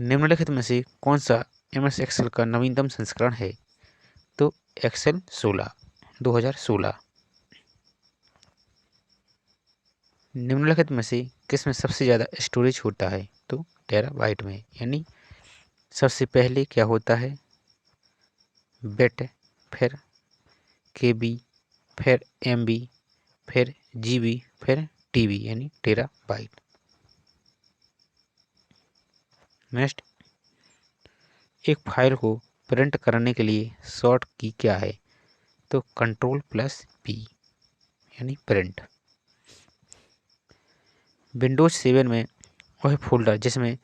निम्नलिखित में से कौन सा MS एक्सेल का नवीनतम संस्करण है? तो एक्सेल 2016। निम्नलिखित में से किसमें सबसे ज़्यादा स्टोरेज होता है? तो टेराबाइट में, यानी सबसे पहले क्या होता है? बिट, फिर KB, फिर MB, फिर GB, फिर TB, यानी टेराबाइट। नेक्स्ट एक फाइल को प्रिंट करने के लिए शॉर्ट की क्या है? तो Ctrl+P, यानी प्रिंट। विंडोज 7 में वह फोल्डर जिसमें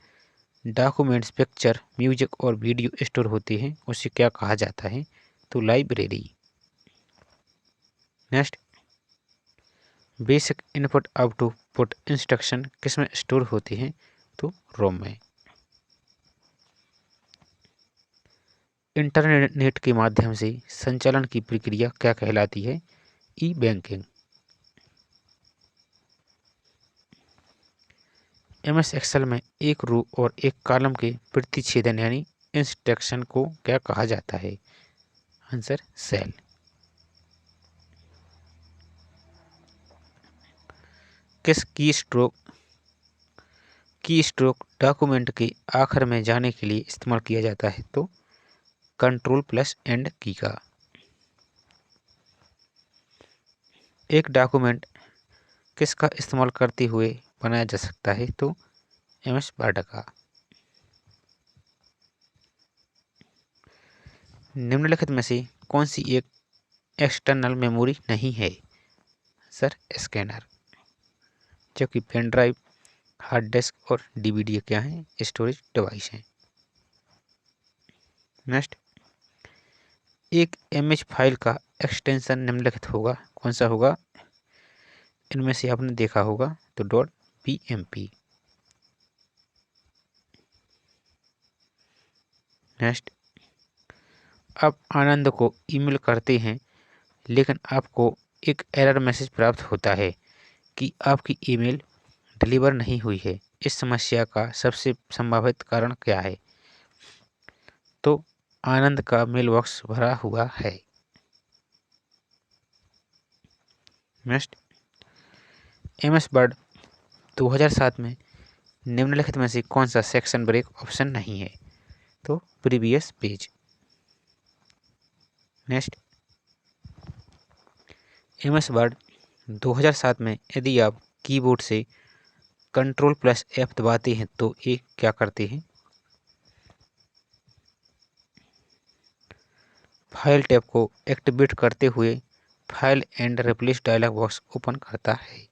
डॉक्यूमेंट्स, पिक्चर, म्यूजिक और वीडियो स्टोर होते हैं उसे क्या कहा जाता है? तो library. Next basic input output instruction किसमें स्टोर होते हैं? तो रोम में। इंटरनेट के माध्यम से संचालन की प्रक्रिया क्या कहलाती है? ई बैंकिंग। MS एक्सेल में एक रो और एक कॉलम के प्रतिच्छेदन यानी इंटरसेक्शन को क्या कहा जाता है? Answer cell. किस की स्ट्रोक डॉक्यूमेंट के आखिर में जाने के लिए इस्तेमाल किया जाता है? तो Ctrl+End की का। एक डॉक्यूमेंट किसका इस्तेमाल करते हुए बनाया जा सकता है? तो MS वर्ड का। निम्नलिखित में से कौन सी एक एक्सटर्नल मेमोरी नहीं है? सर स्कैनर, जबकि पेन ड्राइव, हार्ड डिस्क और DVD क्या हैं? स्टोरेज डिवाइस हैं। नेक्स्ट एक इमेज फाइल का एक्सटेंशन निम्नलिखित होगा, कौन सा होगा? इनमें से आपने देखा होगा तो .bmp। नेक्स्ट आप आनंद को ईमेल करते हैं लेकिन आपको एक एरर मैसेज प्राप्त होता है कि आपकी ईमेल डिलीवर नहीं हुई है। इस समस्या का सबसे संभावित कारण क्या है? तो आनंद का मेल बॉक्स भरा हुआ है। नेक्स्ट MS वर्ड 2007 में निम्नलिखित में से कौन सा सेक्शन ब्रेक ऑप्शन नहीं है? तो previous page. Next MS word 2007 में यदि आप कीबोर्ड से Ctrl+F दबाते हैं तो ये क्या करते हैं? फाइल टैब को एक्टिवेट करते हुए file and replace dialog box open करता है।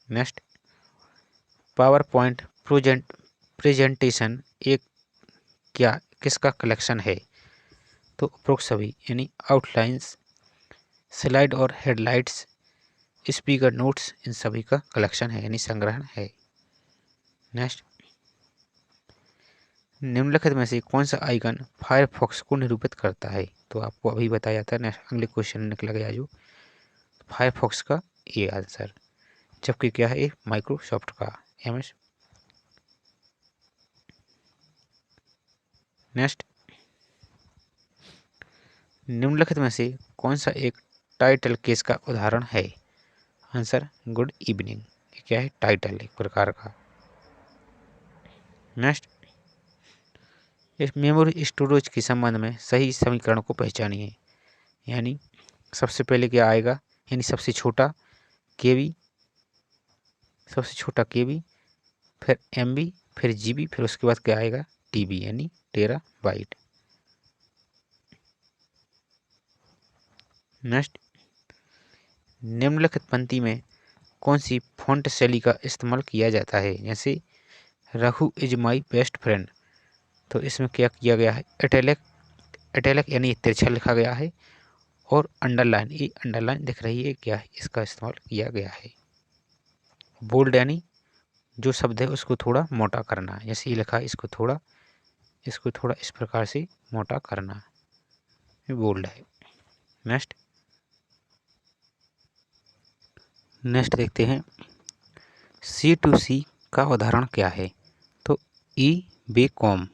नेक्स्ट पावर पॉइंट प्रेजेंटेशन एक किसका कलेक्शन है? तो उपरोक्त सभी, यानी आउटलाइंस, स्लाइड और हेडलाइट्स, स्पीकर नोट्स, इन सभी का कलेक्शन है, यानी संग्रहण है। नेक्स्ट निम्नलिखित में से कौन सा आइकन फायरफॉक्स को निरूपित करता है? तो आपको अभी बताया था। नेक्स्ट अगले क्वेश्चन निकला गया जो फायरफॉक्स का ये आंसर, जबकि क्या है? माइक्रोसॉफ्ट का MS। नेक्स्ट निम्नलिखित में से कौन सा एक टाइटल केस का उदाहरण है? Answer good evening. ये क्या है? टाइटल एक प्रकार का। नेक्स्ट इस मेमोरी स्टोरेज के संबंध में सही समीकरण को पहचानिए, यानी सबसे पहले क्या आएगा? यानी सबसे छोटा KB, फिर MB, फिर GB, फिर उसके बाद क्या आएगा? TB, यानी टेराबाइट। नेक्स्ट निम्नलिखित पंक्ति में कौन सी फॉन्ट शैली का इस्तेमाल किया जाता है? जैसे Raghu is my best friend. तो इसमें क्या किया गया है, इटैलिक यानी तिरछा लिखा गया है, और अंडरलाइन, ये अंडरलाइन दिख रही है क्या है, इसका इस्तेमाल किया गया है। बोल्ड यानी जो शब्द है उसको थोड़ा मोटा करना, जैसे ये लिखा है इसको थोड़ा इस प्रकार से मोटा करना, ये बोल्ड है। नेक्स्ट देखते हैं C2C का उदाहरण क्या है। तो ई बे कॉम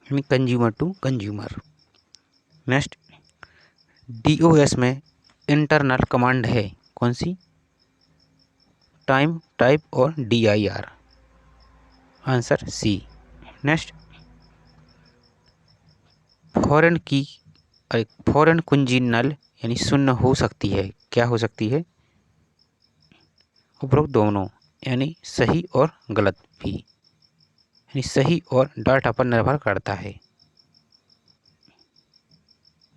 यानी consumer to consumer. Next DOS में इंटरनल कमांड है कौन सी, टाइम, टाइप और DIR, answer C. Next foreign कुंजी नल यानी शून्य हो सकती है, क्या हो सकती है, उपरोक्त दोनों, यानी सही और गलत भी, यानी सही और डाटा पर निर्भर करता है।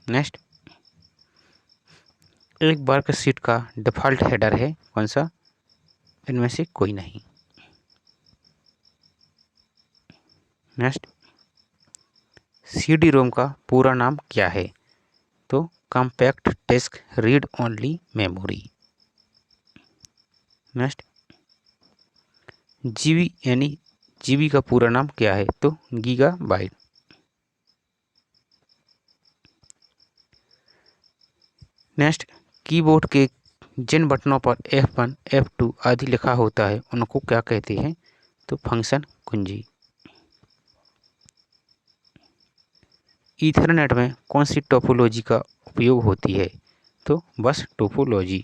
नेक्स्ट एक वर्कशीट का डिफ़ॉल्ट हेडर है कौन सा, इनमें से कोई नहीं। नेक्स्ट CD-ROM का पूरा नाम क्या है, तो compact disc read only memory. Next GB यानी GB का पूरा नाम क्या है, तो गीगाबाइट। नेक्स्ट कीबोर्ड के जिन बटनों पर F1, F2 आदि लिखा होता है उनको क्या कहते हैं, तो फंक्शन कुंजी। ईथरनेट में कौन सी टोपोलॉजी का उपयोग होती है, तो बस टोपोलॉजी।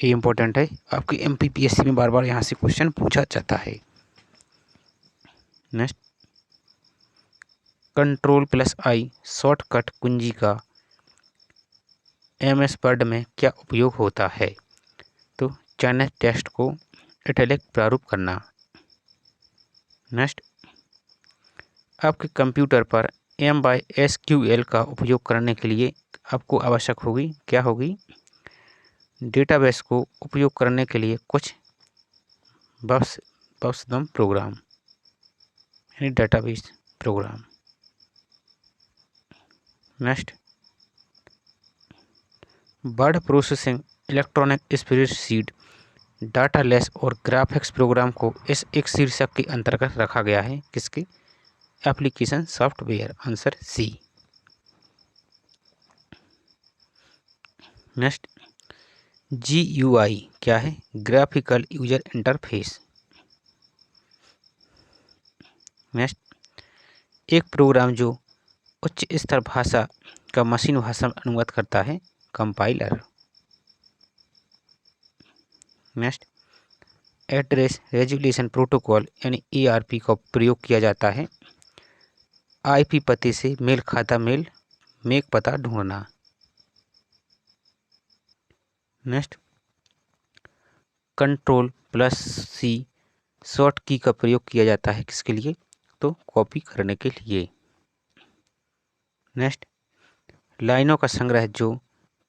ये इम्पोर्टेंट है, आपके MPPSC में बार बार यहाँ से क्वेश्चन पूछा जाता है। नेक्स्ट Ctrl+I शॉर्टकट कुंजी का MS वर्ड में क्या उपयोग होता है, तो चाइनीज टेक्स्ट को इटैलिक प्रारूप करना। नेक्स्ट आपके कंप्यूटर पर MySQL का उपयोग करने के लिए आपको आवश्यक होगी, क्या होगी, डेटाबेस को उपयोग करने के लिए कुछ बफदम प्रोग्राम, यानी database program. Next word processing, electronic spreadsheet, database और ग्राफिक्स प्रोग्राम को इस एक शीर्षक के अंतर्गत रखा गया है, किसके, application software, answer C. Next GUI क्या है, ग्राफिकल यूजर इंटरफेस। नेक्स्ट एक प्रोग्राम जो उच्च स्तर भाषा का मशीन भाषा में अनुवाद करता है, compiler. Next address resolution protocol यानी ARP का प्रयोग किया जाता है IP पते से मेल खाता मेक पता ढूंढना। नेक्स्ट Ctrl+C शॉर्ट की का प्रयोग किया जाता है किसके लिए, तो कॉपी करने के लिए। नेक्स्ट लाइनों का संग्रह जो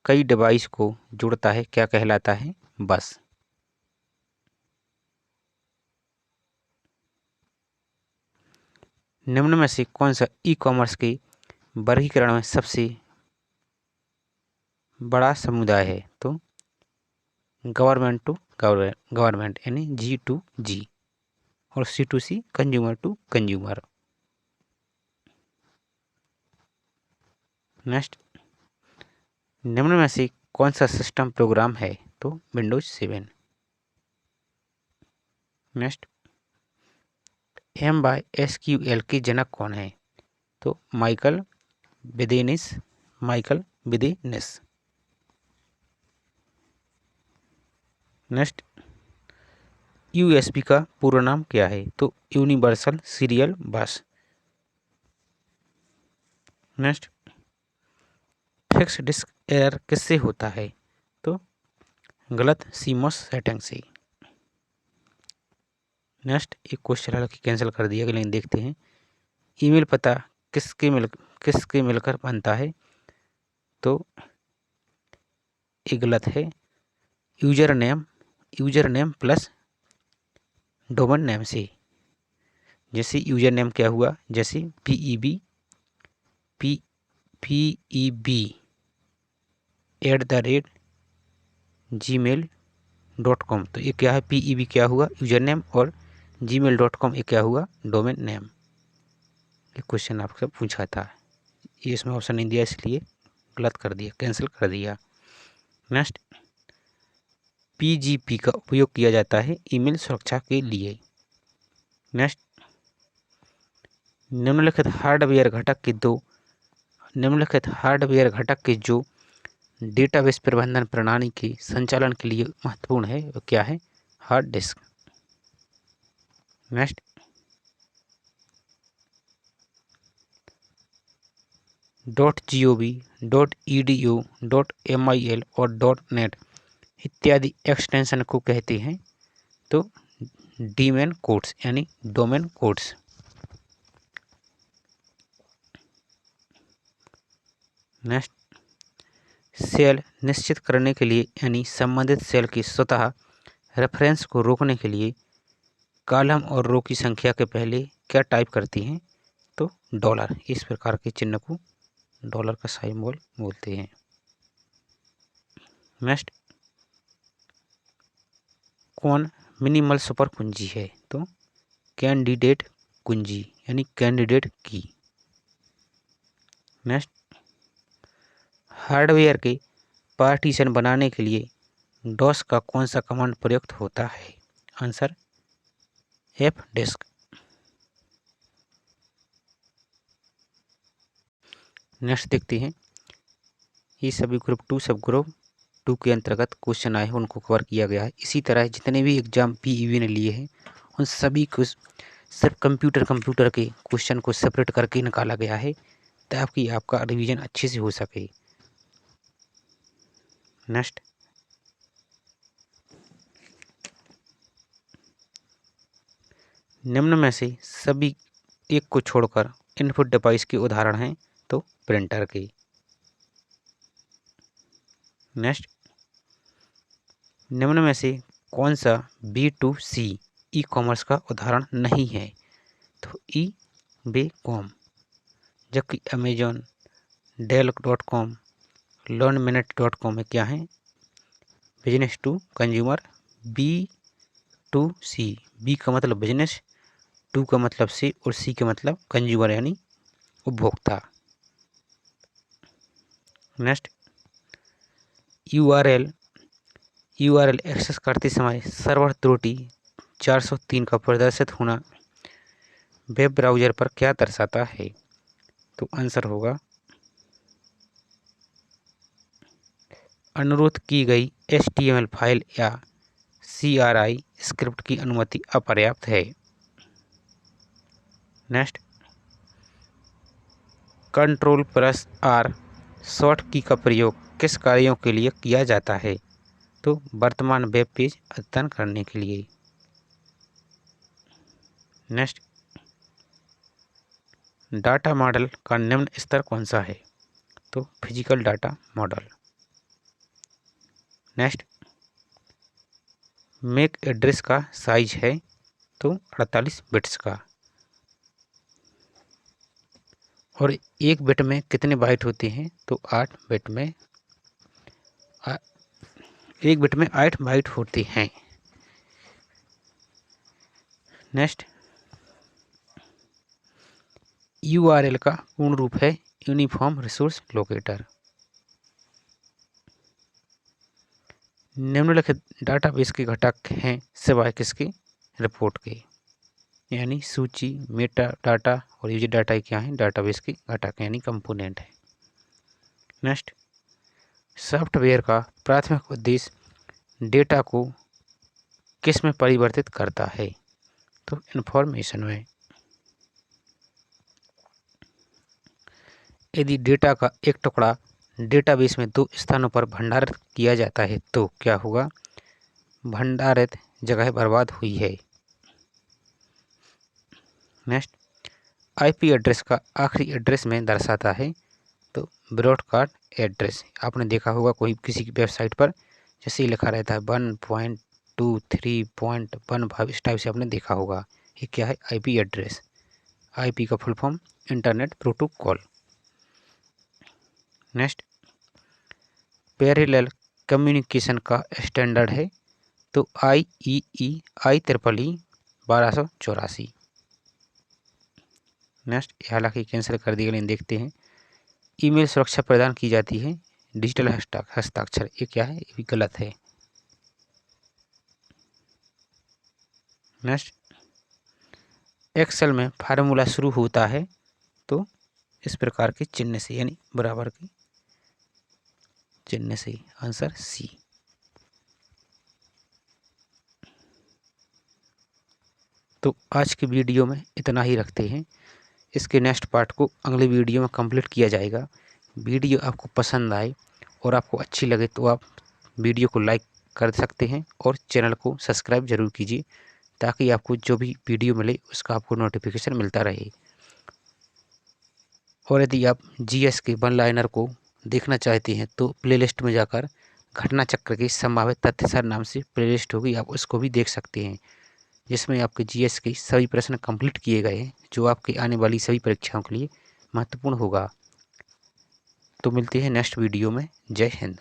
कई डिवाइस को जोड़ता है क्या कहलाता है, बस। निम्न में से कौन सा ई-कॉमर्स के वर्गीकरण में सबसे बड़ा समुदाय है, तो गवर्नमेंट टू गवर्नमेंट यानी G2G, और C2C consumer to consumer. Next निम्न में से कौन सा सिस्टम प्रोग्राम है, तो विंडोज 7। नेक्स्ट MySQL के जनक कौन है, तो माइकल विदेनिस। नेक्स्ट USB का पूरा नाम क्या है, तो universal serial bus. Next fix disk error किससे होता है, तो गलत CMOS सेटिंग से। नेक्स्ट एक क्वेश्चन हालांकि कैंसिल कर दिया गया, लेकिन देखते हैं ईमेल पता किसके मिलकर बनता है, तो ये गलत है, user name plus domain name से। जैसे यूजर नेम क्या हुआ, जैसे PEB @gmail.com, तो ये क्या है, PEB क्या हुआ यूजर नेम, और gmail.com ये क्या हुआ डोमेन नेम। ये क्वेश्चन आपसे पूछा था, ये इसमें ऑप्शन नहीं दिया इसलिए गलत कर दिया, कैंसिल कर दिया। नेक्स्ट, PGP का उपयोग किया जाता है ईमेल सुरक्षा के लिए। नेक्स्ट, निम्नलिखित हार्डवेयर घटक के जो डेटाबेस प्रबंधन प्रणाली के संचालन के लिए महत्वपूर्ण है वो क्या है, hard disk. Next, .gov, .edu, .mil और .net इत्यादि एक्सटेंशन को कहते हैं तो डोमेन कोड्स, यानी डोमेन कोड्स। नेक्स्ट, सेल निश्चित करने के लिए, यानी संबंधित सेल की स्वतः रेफरेंस को रोकने के लिए कॉलम और रो की संख्या के पहले क्या टाइप करती हैं, तो डॉलर। इस प्रकार के चिन्ह को डॉलर का सिंबल बोलते हैं। नेक्स्ट, कौन मिनिमल सुपर कुंजी है, तो कैंडिडेट कुंजी, यानी कैंडिडेट की। नेक्स्ट, हार्डवेयर के पार्टीशन बनाने के लिए डॉस का कौन सा कमांड प्रयुक्त होता है, आंसर fdisk। नेक्स्ट देखते हैं, ये सभी ग्रुप 2 सब ग्रुप 2 के अंतर्गत क्वेश्चन आए हैं उनको कवर किया गया है। इसी तरह जितने भी एग्जाम PEB ने लिए हैं उन सभी को सिर्फ कंप्यूटर के क्वेश्चन को सेपरेट करके निकाला गया है ताकि आपका रिवीजन अच्छे से हो सके। नेक्स्ट, निम्न में से सभी एक को छोड़कर इनपुट डिवाइस के उदाहरण हैं तो प्रिंटर के। नेक्स्ट, निम्न में से कौन सा B2C ई कॉमर्स का उदाहरण नहीं है, तो eBay.com, जबकि अमेजॉन, Dell.com, LearnMinute.com में क्या है, business to consumer. B2C, B का मतलब बिजनेस, 2 का मतलब से और C का मतलब कंज्यूमर यानी उपभोक्ता। नेक्स्ट, URL एक्सेस करते समय सर्वर त्रुटि 403 का प्रदर्शित होना वेब ब्राउज़र पर क्या दर्शाता है, तो आंसर होगा अनुरोध की गई HTML फाइल या CRI स्क्रिप्ट की अनुमति अपर्याप्त है। नेक्स्ट, Ctrl+R शॉर्ट की का प्रयोग किस कार्यों के लिए किया जाता है, तो वर्तमान वेब पेज अद्यतन करने के लिए। नेक्स्ट, डाटा मॉडल का निम्न स्तर कौन सा है, तो physical data model. Next, MAC address का साइज है तो 48 बिट्स का, और एक बिट में कितने बाइट होते हैं, तो 8 बिट में एक बिट में 8 बाइट होते हैं। नेक्स्ट, URL का पूर्ण रूप है यूनिफॉर्म रिसोर्स लोकेटर। निम्नलिखित डाटाबेस के घटक हैं सिवाय किसके, रिपोर्ट के, यानी सूची, मेटा डाटा और यूजर डाटा क्या है, डाटाबेस के घटक यानी कंपोनेंट है। नेक्स्ट, सॉफ्टवेयर का प्राथमिक उद्देश्य डेटा को किस में परिवर्तित करता है, तो इंफॉर्मेशन में। यदि डेटा का एक टुकड़ा डेटाबेस में 2 स्थानों पर भंडारित किया जाता है तो क्या होगा, भंडारित जगह बर्बाद हुई है। नेक्स्ट, IP एड्रेस का आखिरी एड्रेस में दर्शाता है तो ब्रॉडकास्ट एड्रेस। आपने देखा होगा कोई किसी की वेबसाइट पर जैसे ही लिखा रहता है 1.1 192.168.15 इस टाइप से आपने देखा होगा। ये क्या है? IP address. आईपी का full form internet protocol. Next, parallel communication का स्टैंडर्ड है तो IEEE 1284। नेक्स्ट, हालांकि कैंसिल कर दिया, लेकिन देखते हैं। ईमेल सुरक्षा प्रदान की जाती है डिजिटल हस्ताक्षर। ये क्या है? ये भी गलत है। नेक्स्ट, एक्सेल में फार्मूला शुरू होता है तो इस प्रकार के चिन्ह से, यानी बराबर के चिन्ह से। Answer C. तो आज की वीडियो में इतना ही रखते हैं। इसके नेक्स्ट पार्ट को अगले वीडियो में कंप्लीट किया जाएगा। वीडियो आपको पसंद आए और आपको अच्छी लगे तो आप वीडियो को लाइक कर सकते हैं और चैनल को सब्सक्राइब जरूर कीजिए, ताकि आपको जो भी वीडियो मिले उसका आपको नोटिफिकेशन मिलता रहे। और यदि आप जीएस के वन लाइनर को देखना चाहते हैं तो प्लेलिस्ट में जाकर घटना चक्र के संभावित तथ्यसार नाम से प्लेलिस्ट होगी, आप उसको भी देख सकते हैं, जिसमें आपके जीएस के सभी प्रश्न कंप्लीट किए गए हैं, जो आपके आने वाली सभी परीक्षाओं के लिए महत्वपूर्ण होगा। तो मिलते हैं नेक्स्ट वीडियो में। जय हिंद।